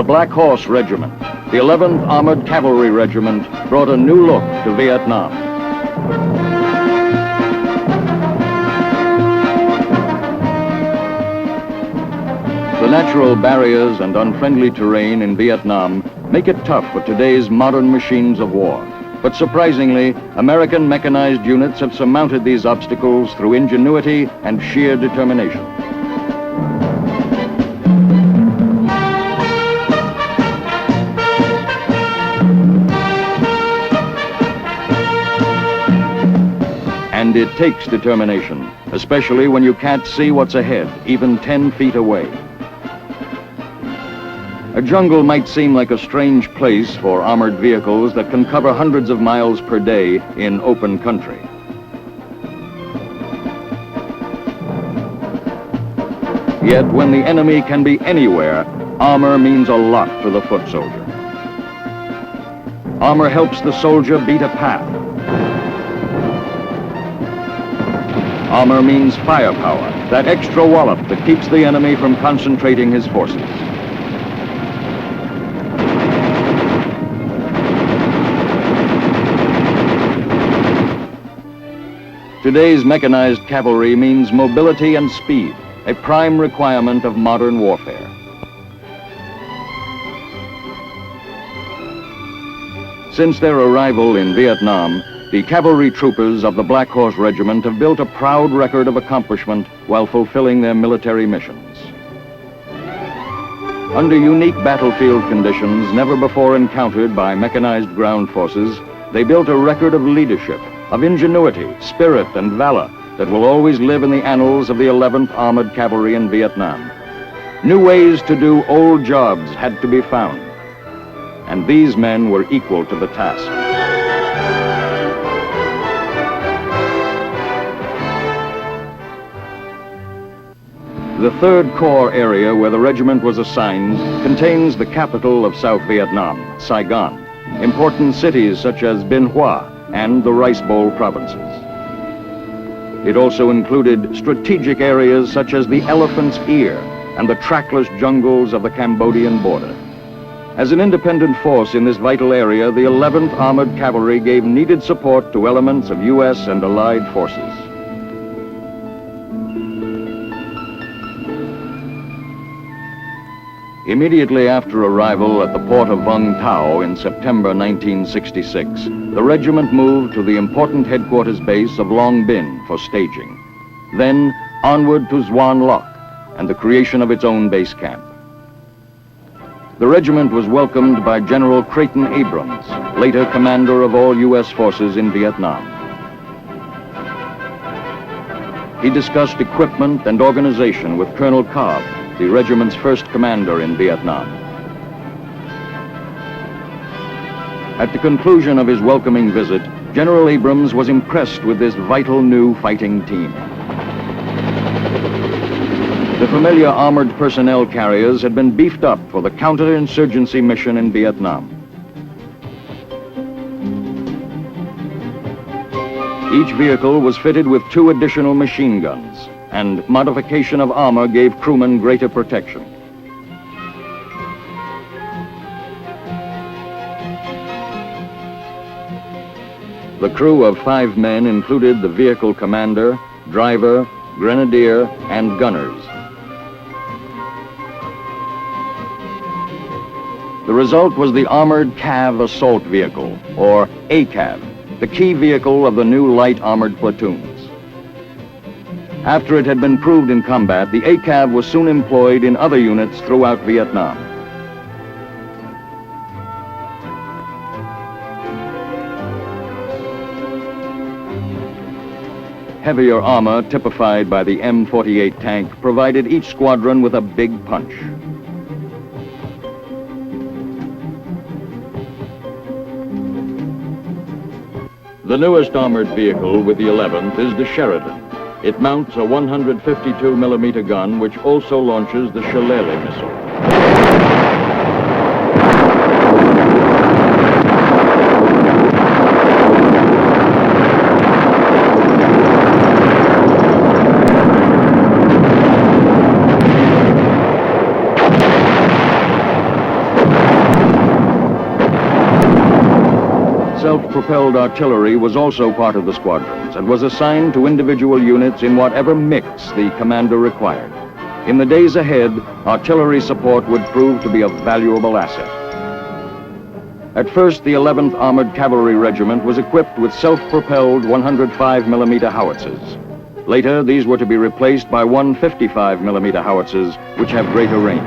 Blackhorse Regiment, the 11th Armored Cavalry Regiment, brought a new look to Vietnam. The natural barriers and unfriendly terrain in Vietnam make it tough for today's modern machines of war. But surprisingly, American mechanized units have surmounted these obstacles through ingenuity and sheer determination. And it takes determination, especially when you can't see what's ahead, even 10 feet away. A jungle might seem like a strange place for armored vehicles that can cover hundreds of miles per day in open country. Yet when the enemy can be anywhere, armor means a lot to the foot soldier. Armor helps the soldier beat a path. Armor means firepower, that extra wallop that keeps the enemy from concentrating his forces. Today's mechanized cavalry means mobility and speed, a prime requirement of modern warfare. Since their arrival in Vietnam, the cavalry troopers of the Blackhorse Regiment have built a proud record of accomplishment while fulfilling their military missions. Under unique battlefield conditions never before encountered by mechanized ground forces, they built a record of leadership, of ingenuity, spirit, and valor that will always live in the annals of the 11th Armored Cavalry in Vietnam. New ways to do old jobs had to be found, and these men were equal to the task. The 3rd Corps area where the regiment was assigned contains the capital of South Vietnam, Saigon, important cities such as Binh Hoa and the Rice Bowl provinces. It also included strategic areas such as the Elephant's Ear and the trackless jungles of the Cambodian border. As an independent force in this vital area, the 11th Armored Cavalry gave needed support to elements of U.S. and allied forces. Immediately after arrival at the port of Vung Tau in September 1966, the regiment moved to the important headquarters base of Long Binh for staging. Then onward to Xuan Loc and the creation of its own base camp. The regiment was welcomed by General Creighton Abrams, later commander of all U.S. forces in Vietnam. He discussed equipment and organization with Colonel Cobb, the regiment's first commander in Vietnam. At the conclusion of his welcoming visit, General Abrams was impressed with this vital new fighting team. The familiar armored personnel carriers had been beefed up for the counterinsurgency mission in Vietnam. Each vehicle was fitted with 2 additional machine guns, and modification of armor gave crewmen greater protection. The crew of 5 men included the vehicle commander, driver, grenadier, and gunners. The result was the Armored Cav Assault Vehicle, or ACAV, the key vehicle of the new light armored platoons. After it had been proved in combat, the ACAV was soon employed in other units throughout Vietnam. Heavier armor, typified by the M48 tank, provided each squadron with a big punch. The newest armored vehicle with the 11th is the Sheridan. It mounts a 152mm gun, which also launches the Shillelagh missile. Self-propelled artillery was also part of the squadrons and was assigned to individual units in whatever mix the commander required. In the days ahead, artillery support would prove to be a valuable asset. At first, the 11th Armored Cavalry Regiment was equipped with self-propelled 105mm howitzers. Later, these were to be replaced by 155mm howitzers, which have greater range.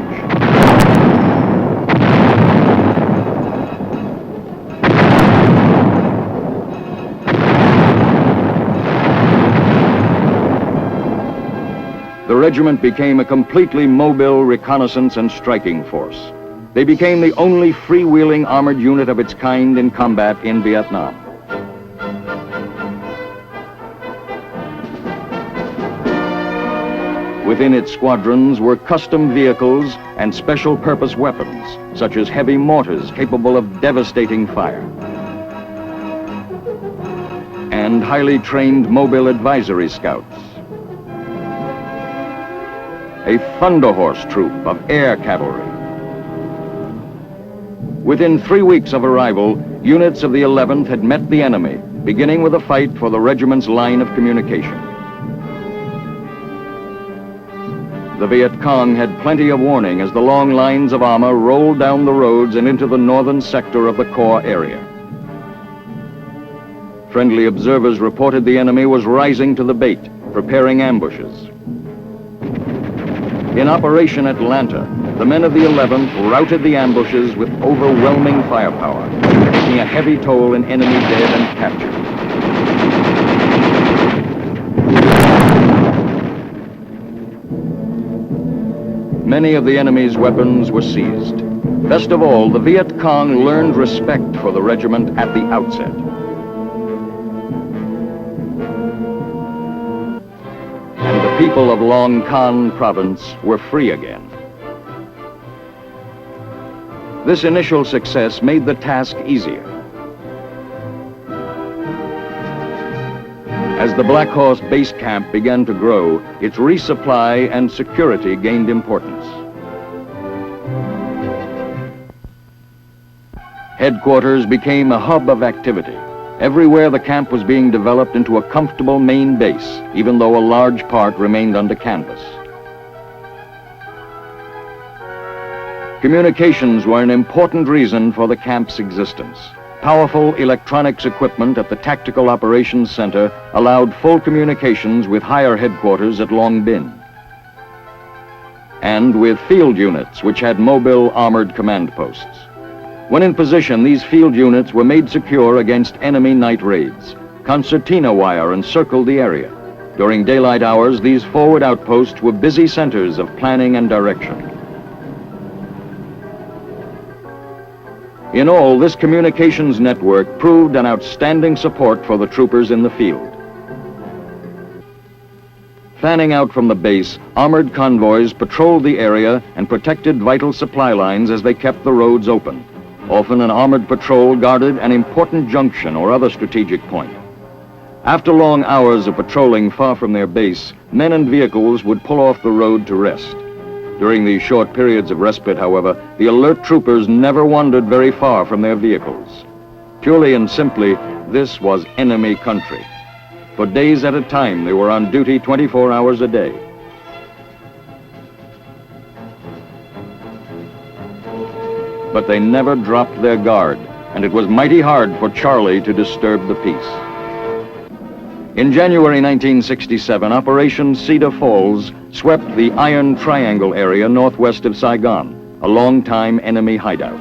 The regiment became a completely mobile reconnaissance and striking force. They became the only freewheeling armored unit of its kind in combat in Vietnam. Within its squadrons were custom vehicles and special purpose weapons, such as heavy mortars capable of devastating fire, and highly trained mobile advisory scouts. A Thunder Horse troop of air cavalry. Within 3 weeks of arrival, units of the 11th had met the enemy, beginning with a fight for the regiment's line of communication. The Viet Cong had plenty of warning as the long lines of armor rolled down the roads and into the northern sector of the core area. Friendly observers reported the enemy was rising to the bait, preparing ambushes. In Operation Atlanta, the men of the 11th routed the ambushes with overwhelming firepower, taking a heavy toll in enemy dead and captured. Many of the enemy's weapons were seized. Best of all, the Viet Cong learned respect for the regiment at the outset. The people of Long Con province were free again. This initial success made the task easier. As the Blackhorse base camp began to grow, its resupply and security gained importance. Headquarters became a hub of activity. Everywhere the camp was being developed into a comfortable main base, even though a large part remained under canvas. Communications were an important reason for the camp's existence. Powerful electronics equipment at the Tactical Operations Center allowed full communications with higher headquarters at Long Binh, and with field units which had mobile armored command posts. When in position, these field units were made secure against enemy night raids. Concertina wire encircled the area. During daylight hours, these forward outposts were busy centers of planning and direction. In all, this communications network proved an outstanding support for the troopers in the field. Fanning out from the base, armored convoys patrolled the area and protected vital supply lines as they kept the roads open. Often an armored patrol guarded an important junction or other strategic point. After long hours of patrolling far from their base, men and vehicles would pull off the road to rest. During these short periods of respite, however, the alert troopers never wandered very far from their vehicles. Purely and simply, this was enemy country. For days at a time, they were on duty 24 hours a day. But they never dropped their guard, and it was mighty hard for Charlie to disturb the peace. In January 1967, Operation Cedar Falls swept the Iron Triangle area northwest of Saigon, a long-time enemy hideout.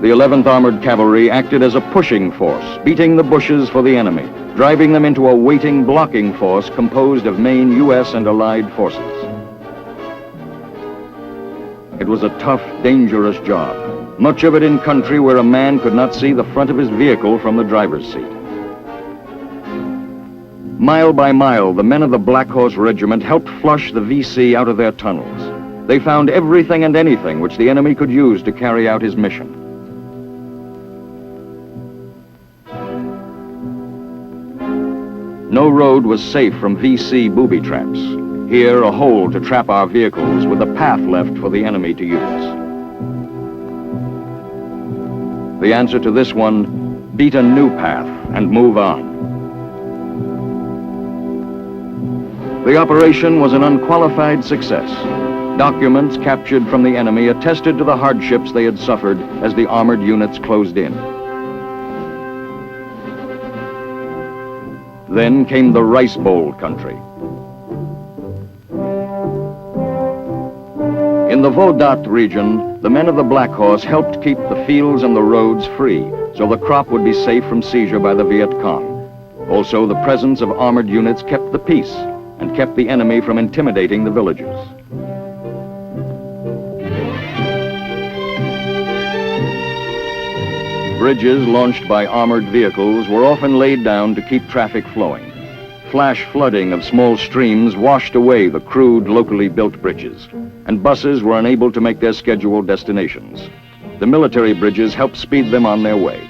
The 11th Armored Cavalry acted as a pushing force, beating the bushes for the enemy, driving them into a waiting blocking force composed of main U.S. and Allied forces. It was a tough, dangerous job, much of it in country where a man could not see the front of his vehicle from the driver's seat. Mile by mile, the men of the Blackhorse Regiment helped flush the VC out of their tunnels. They found everything and anything which the enemy could use to carry out his mission. No road was safe from VC booby traps. Here, a hole to trap our vehicles with a path left for the enemy to use. The answer to this one, beat a new path and move on. The operation was an unqualified success. Documents captured from the enemy attested to the hardships they had suffered as the armored units closed in. Then came the Rice Bowl country. In the Vodat region, the men of the Black Horse helped keep the fields and the roads free, so the crop would be safe from seizure by the Viet Cong. Also, the presence of armored units kept the peace and kept the enemy from intimidating the villages. Bridges launched by armored vehicles were often laid down to keep traffic flowing. Flash flooding of small streams washed away the crude, locally built bridges, and buses were unable to make their scheduled destinations. The military bridges helped speed them on their way.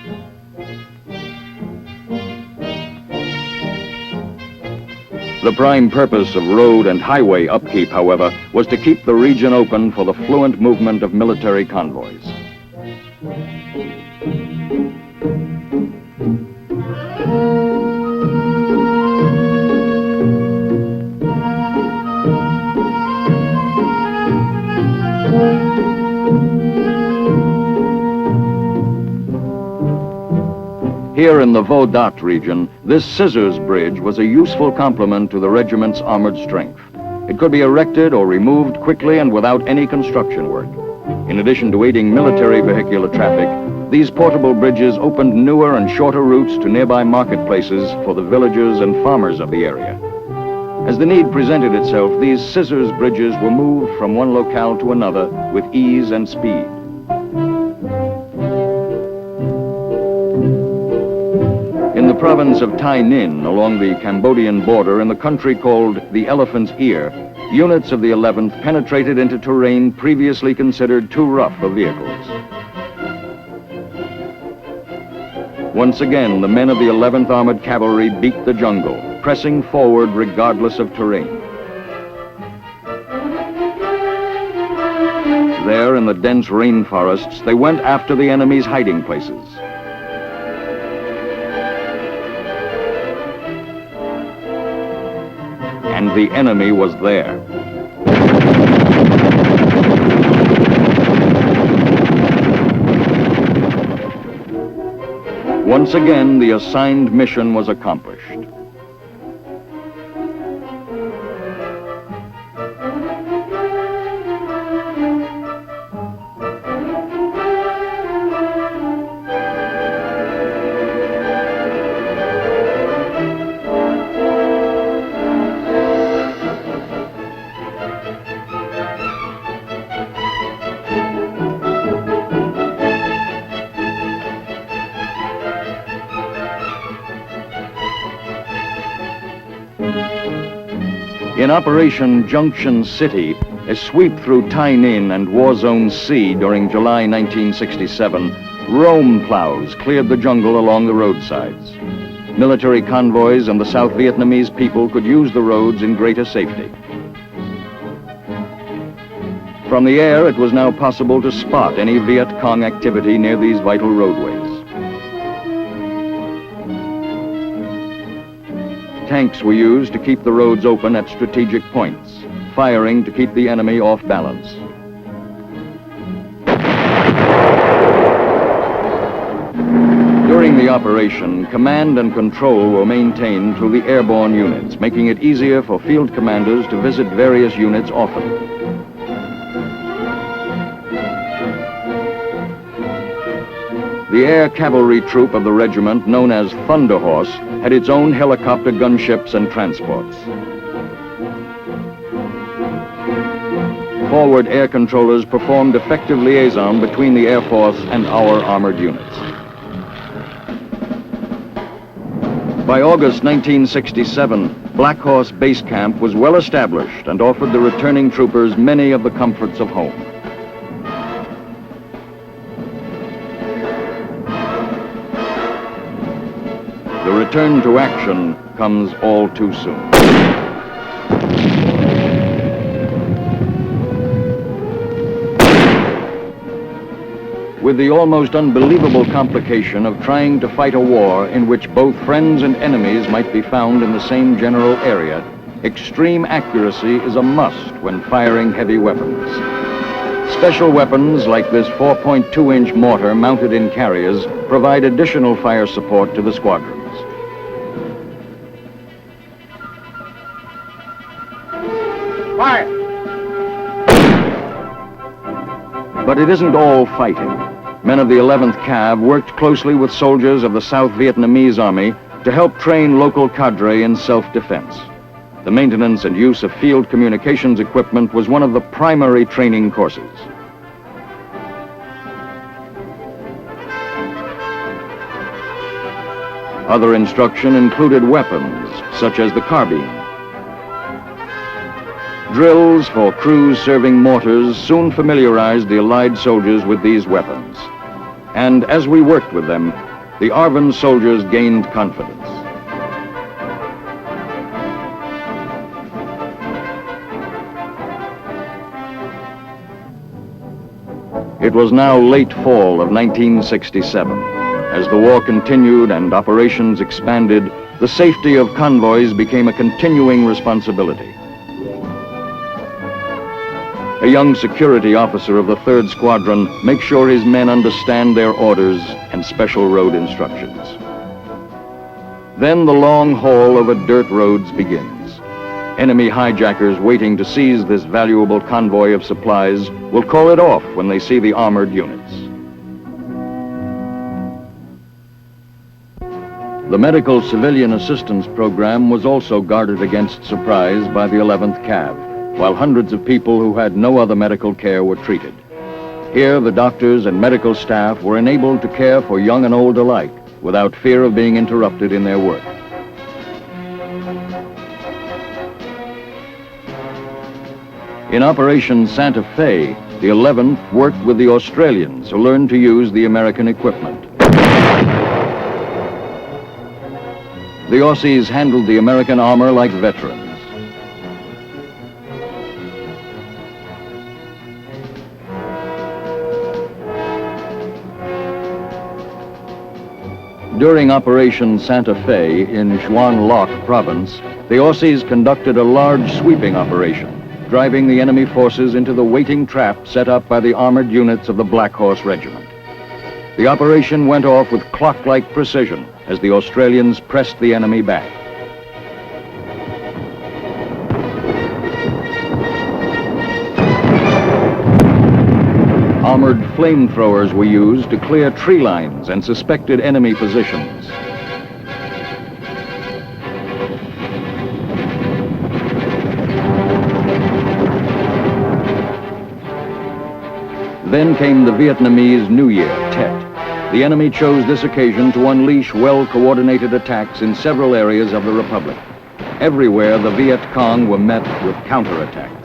The prime purpose of road and highway upkeep, however, was to keep the region open for the fluent movement of military convoys. Here in the Vodat region, this scissors bridge was a useful complement to the regiment's armored strength. It could be erected or removed quickly and without any construction work. In addition to aiding military vehicular traffic, these portable bridges opened newer and shorter routes to nearby marketplaces for the villagers and farmers of the area. As the need presented itself, these scissors bridges were moved from one locale to another with ease and speed. In the province of Tai Ninh, along the Cambodian border in the country called the Elephant's Ear, units of the 11th penetrated into terrain previously considered too rough for vehicles. Once again, the men of the 11th Armored Cavalry beat the jungle, pressing forward regardless of terrain. There, in the dense rainforests, they went after the enemy's hiding places. And the enemy was there. Once again, the assigned mission was accomplished. In Operation Junction City, a sweep through Tai Ninh and War Zone C during July 1967, roam plows cleared the jungle along the roadsides. Military convoys and the South Vietnamese people could use the roads in greater safety. From the air, it was now possible to spot any Viet Cong activity near these vital roadways. Tanks were used to keep the roads open at strategic points, firing to keep the enemy off balance. During the operation, command and control were maintained through the airborne units, making it easier for field commanders to visit various units often. The air cavalry troop of the regiment, known as Thunder Horse, had its own helicopter gunships and transports. Forward air controllers performed effective liaison between the Air Force and our armored units. By August 1967, Black Horse Base Camp was well established and offered the returning troopers many of the comforts of home. The return to action comes all too soon. with the almost unbelievable complication of trying to fight a war in which both friends and enemies might be found in the same general area, extreme accuracy is a must when firing heavy weapons. Special weapons like this 4.2-inch mortar mounted in carriers provide additional fire support to the squadrons. Fire! But it isn't all fighting. Men of the 11th Cav worked closely with soldiers of the South Vietnamese Army to help train local cadre in self-defense. The maintenance and use of field communications equipment was one of the primary training courses. Other instruction included weapons, such as the carbine. Drills for crews serving mortars soon familiarized the Allied soldiers with these weapons. And as we worked with them, the Arvin soldiers gained confidence. It was now late fall of 1967. As the war continued and operations expanded, the safety of convoys became a continuing responsibility. A young security officer of the 3rd Squadron makes sure his men understand their orders and special road instructions. Then the long haul over dirt roads begins. Enemy hijackers waiting to seize this valuable convoy of supplies will call it off when they see the armored units. The Medical Civilian Assistance Program was also guarded against surprise by the 11th Cav, while hundreds of people who had no other medical care were treated. Here, the doctors and medical staff were enabled to care for young and old alike without fear of being interrupted in their work. In Operation Santa Fe, the 11th worked with the Australians who learned to use the American equipment. The Aussies handled the American armor like veterans. During Operation Santa Fe in Xuan Loc province, the Aussies conducted a large sweeping operation, driving the enemy forces into the waiting trap set up by the armored units of the Blackhorse Regiment. The operation went off with clock-like precision as the Australians pressed the enemy back. Armored flamethrowers were used to clear tree lines and suspected enemy positions. Then came the Vietnamese New Year, Tet. The enemy chose this occasion to unleash well-coordinated attacks in several areas of the Republic. Everywhere, the Viet Cong were met with counterattacks.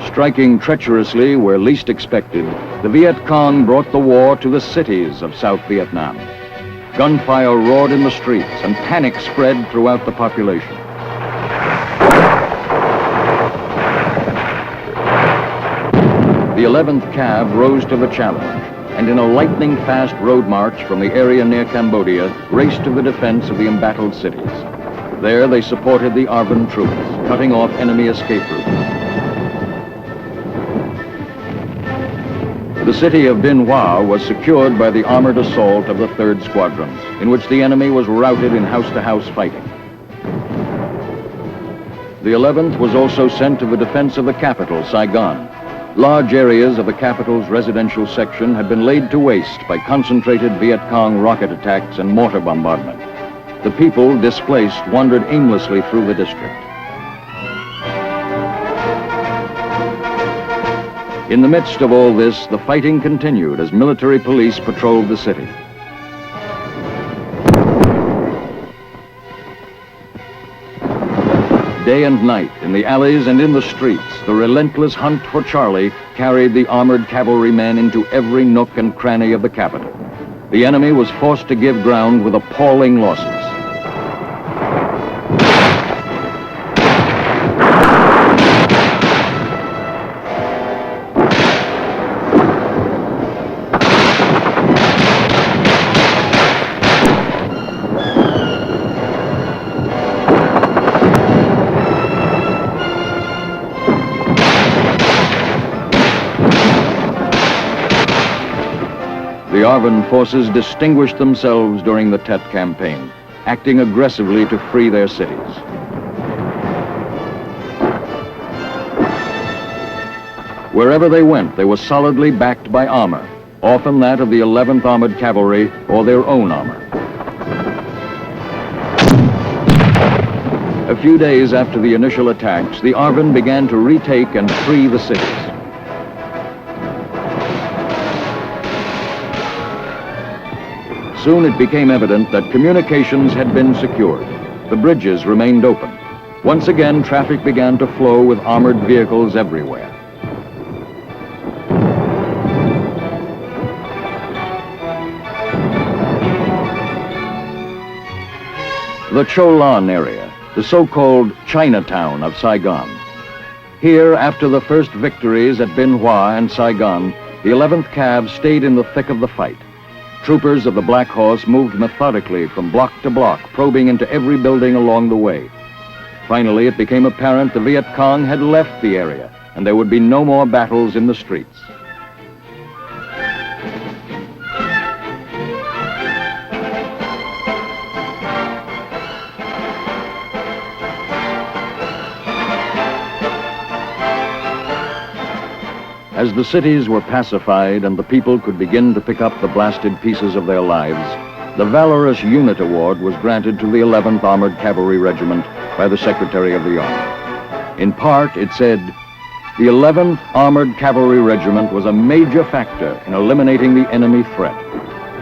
Striking treacherously where least expected, the Viet Cong brought the war to the cities of South Vietnam. Gunfire roared in the streets and panic spread throughout the population. The 11th Cav rose to the challenge, and in a lightning-fast road march from the area near Cambodia, raced to the defense of the embattled cities. There they supported the Arvin troops, cutting off enemy escape routes. The city of Bin Hoa was secured by the armored assault of the 3rd Squadron, in which the enemy was routed in house-to-house fighting. The 11th was also sent to the defense of the capital, Saigon. Large areas of the capital's residential section had been laid to waste by concentrated Viet Cong rocket attacks and mortar bombardment. The people, displaced, wandered aimlessly through the district. In the midst of all this, the fighting continued as military police patrolled the city. Day and night, in the alleys and in the streets, the relentless hunt for Charlie carried the armored cavalry men into every nook and cranny of the capital. The enemy was forced to give ground with appalling losses. The Arvin forces distinguished themselves during the Tet campaign, acting aggressively to free their cities. Wherever they went, they were solidly backed by armor, often that of the 11th Armored Cavalry or their own armor. A few days after the initial attacks, the Arvin began to retake and free the cities. Soon it became evident that communications had been secured. The bridges remained open. Once again, traffic began to flow with armored vehicles everywhere. The Cholan area, the so-called Chinatown of Saigon. Here, after the first victories at Bin Hoa and Saigon, the 11th Cav stayed in the thick of the fight. Troopers of the Black Horse moved methodically from block to block, probing into every building along the way. Finally, it became apparent the Viet Cong had left the area, and there would be no more battles in the streets. As the cities were pacified and the people could begin to pick up the blasted pieces of their lives, the Valorous Unit Award was granted to the 11th Armored Cavalry Regiment by the Secretary of the Army. In part, it said, "The 11th Armored Cavalry Regiment was a major factor in eliminating the enemy threat.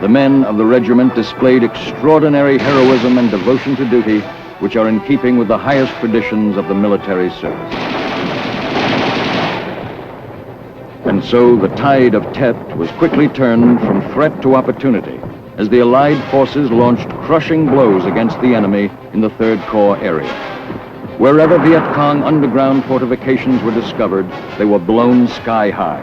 The men of the regiment displayed extraordinary heroism and devotion to duty, which are in keeping with the highest traditions of the military service." And so the tide of Tet was quickly turned from threat to opportunity as the Allied forces launched crushing blows against the enemy in the 3rd Corps area. Wherever Viet Cong underground fortifications were discovered, they were blown sky high.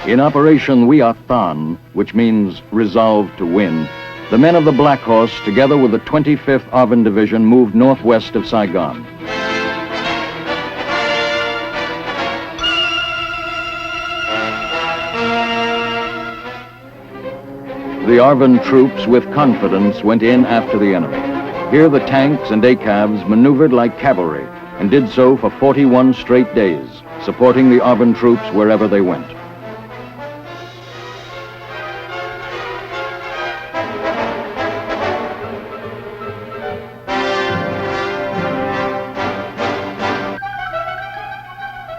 In Operation Wiat Than, which means resolve to win, the men of the Black Horse, together with the 25th Arvin Division, moved northwest of Saigon. The Arvin troops, with confidence, went in after the enemy. Here the tanks and ACAVs maneuvered like cavalry and did so for 41 straight days, supporting the Arvin troops wherever they went.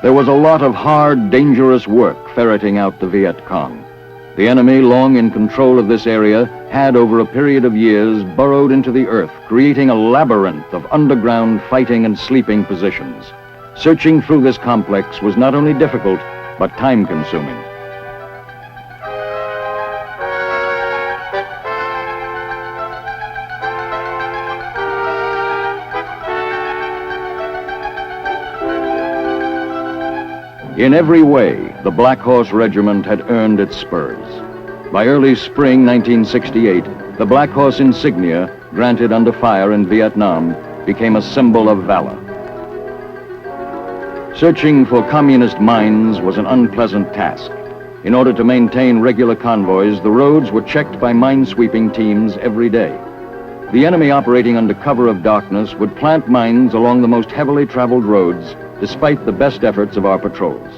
There was a lot of hard, dangerous work ferreting out the Viet Cong. The enemy, long in control of this area, had over a period of years burrowed into the earth, creating a labyrinth of underground fighting and sleeping positions. Searching through this complex was not only difficult, but time-consuming. In every way, the Black Horse Regiment had earned its spurs. By early spring 1968, the Black Horse insignia, granted under fire in Vietnam, became a symbol of valor. Searching for communist mines was an unpleasant task. In order to maintain regular convoys, the roads were checked by mine-sweeping teams every day. The enemy, operating under cover of darkness, would plant mines along the most heavily traveled roads, despite the best efforts of our patrols.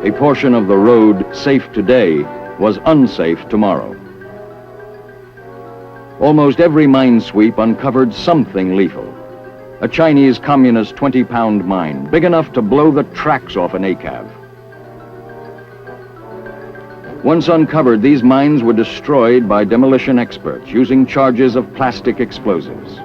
A portion of the road safe today was unsafe tomorrow. Almost every mine sweep uncovered something lethal. a Chinese communist 20-pound mine, big enough to blow the tracks off an ACAV. Once uncovered, these mines were destroyed by demolition experts using charges of plastic explosives.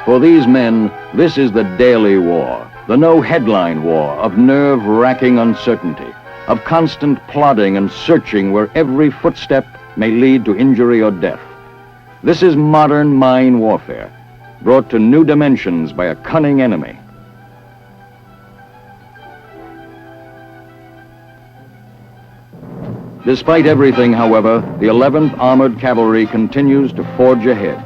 For these men, this is the daily war, the no-headline war of nerve-wracking uncertainty, of constant plodding and searching where every footstep may lead to injury or death. This is modern mine warfare, brought to new dimensions by a cunning enemy. Despite everything, however, the 11th Armored Cavalry continues to forge ahead.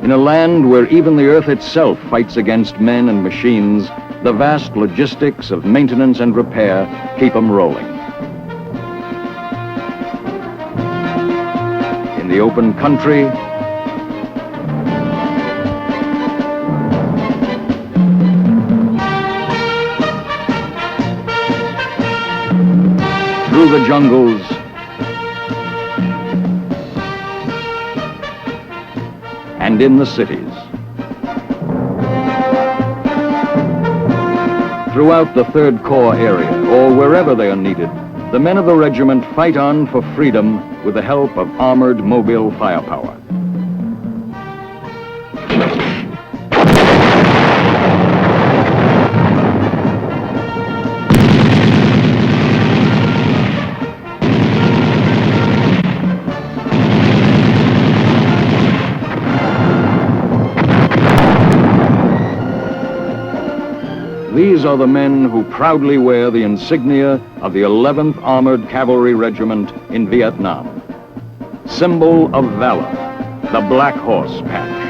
In a land where even the earth itself fights against men and machines, the vast logistics of maintenance and repair keep them rolling. In the open country, through the jungles, and in the cities. Throughout the 3rd Corps area, or wherever they are needed, the men of the regiment fight on for freedom with the help of armored mobile firepower. These are the men who proudly wear the insignia of the 11th Armored Cavalry Regiment in Vietnam. Symbol of valor, the Black Horse patch.